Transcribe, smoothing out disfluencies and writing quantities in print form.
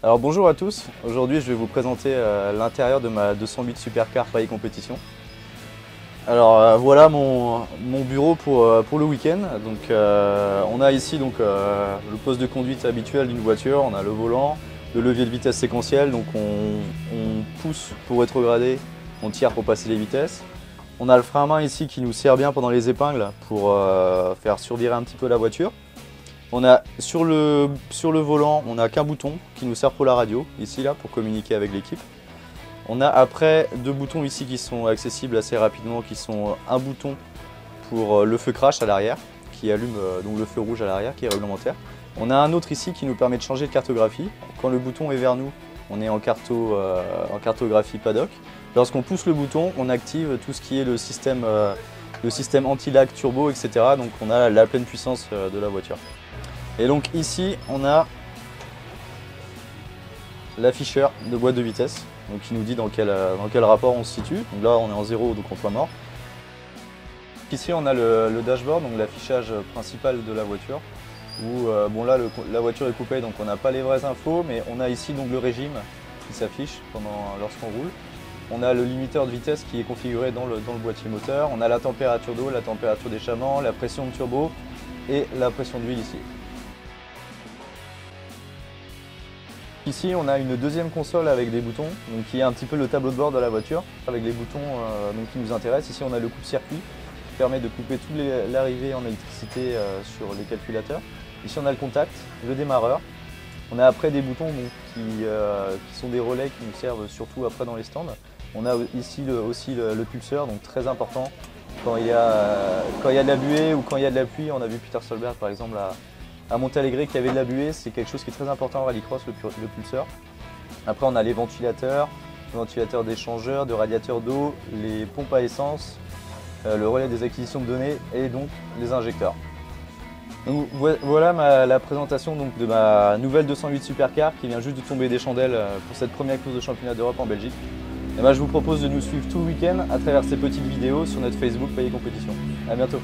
Alors bonjour à tous, aujourd'hui je vais vous présenter l'intérieur de ma 208 Supercar Paris Compétition. Alors voilà mon bureau pour le week-end. Donc on a ici le poste de conduite habituel d'une voiture, on a le volant, le levier de vitesse séquentiel, donc on pousse pour rétrograder, on tire pour passer les vitesses. On a le frein à main ici qui nous sert bien pendant les épingles pour faire survirer un petit peu la voiture. On a sur le volant, on n'a qu'un bouton qui nous sert pour la radio, ici là, pour communiquer avec l'équipe. On a après deux boutons ici qui sont accessibles assez rapidement, qui sont un bouton pour le feu crash à l'arrière, qui allume donc le feu rouge à l'arrière, qui est réglementaire. On a un autre ici qui nous permet de changer de cartographie. Quand le bouton est vers nous, on est en cartographie paddock. Lorsqu'on pousse le bouton, on active tout ce qui est le système anti-lag turbo, etc. Donc on a la pleine puissance de la voiture. Et donc ici, on a l'afficheur de boîte de vitesse, donc qui nous dit dans quel rapport on se situe. Donc là, on est en 0, donc en point mort. Ici, on a le dashboard, donc l'affichage principal de la voiture. Où, bon là, la voiture est coupée, donc on n'a pas les vraies infos, mais on a ici donc le régime qui s'affiche lorsqu'on roule. On a le limiteur de vitesse qui est configuré dans le boîtier moteur. On a la température d'eau, la température d'échappement, la pression de turbo et la pression d'huile ici. Ici, on a une deuxième console avec des boutons, donc qui est un petit peu le tableau de bord de la voiture, avec les boutons qui nous intéressent. Ici, on a le coupe-circuit qui permet de couper toute l'arrivée en électricité sur les calculateurs. Ici, on a le contact, le démarreur. On a après des boutons qui sont des relais qui nous servent surtout après dans les stands. On a ici aussi le pulseur, donc très important quand il y a de la buée ou quand il y a de la pluie. On a vu Peter Solberg par exemple à Montalegre qui avait de la buée, c'est quelque chose qui est très important en rallycross, le pulseur. Après on a les ventilateurs d'échangeurs, de radiateurs d'eau, les pompes à essence, le relais des acquisitions de données et donc les injecteurs. Donc voilà la présentation donc, de ma nouvelle 208 Supercar qui vient juste de tomber des chandelles pour cette première course de championnat d'Europe en Belgique. Et je vous propose de nous suivre tout le week-end à travers ces petites vidéos sur notre Facebook Paris Compétition. A bientôt.